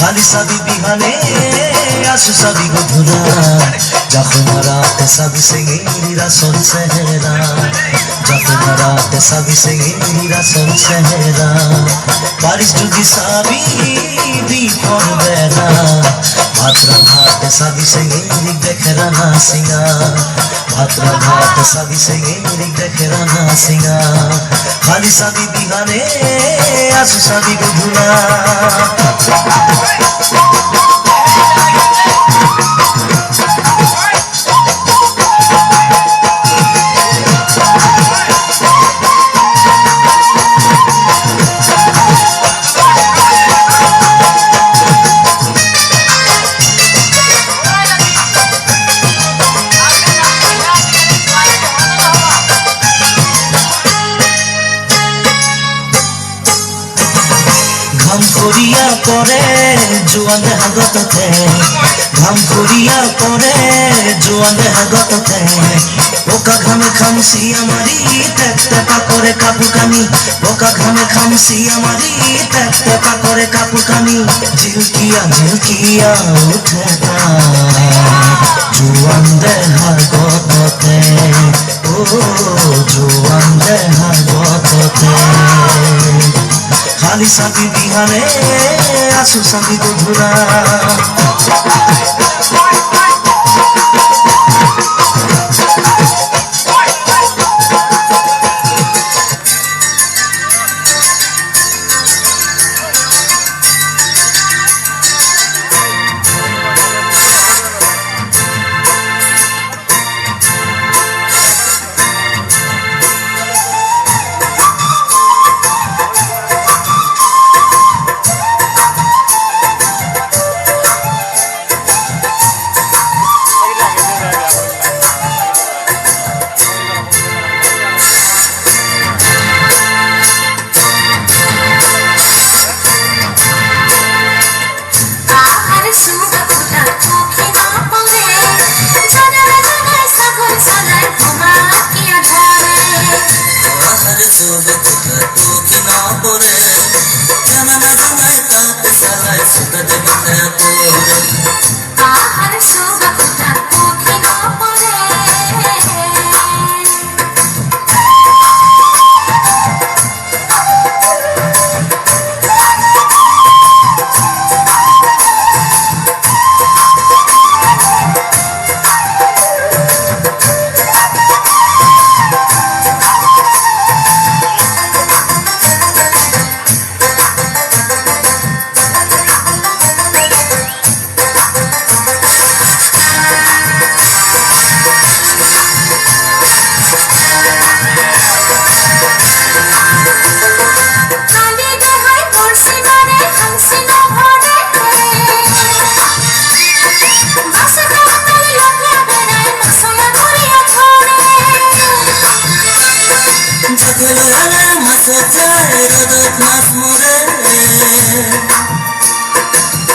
खाली सभी बिहाने आंसू सभी गुधुरा যখন রাতে সবই সেগেরিরা সন সেহেরা যখন রাতে সবই সেগেরিরা সন সেহেরা বারিশ যদি সবই বিপর বেলা ভাতরা ভাতে সবই সেগেরি দেখে রানা সিঙ্গা ভাতরা ভাতে সবই সেগেরি দেখে রানা সিঙ্গা খালি সবই বিহানে आंसू सभी गुधुरा घाम करिया परे जुआन हागतते घाम करिया परे जुआन हागतते पोका घामे खामसी आमारी तेपते पाकरे कापुकानी पोका घामे खामसी आमारी तेपते पाकरे कापुकानी झिलकिया उठे जुआन हागतते ओ जुआन हागतते खाली सभी बिहाने आंसू सभी गुधुरा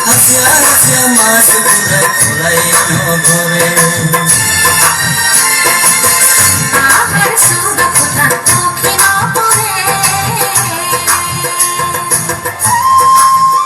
Hacia más pura y no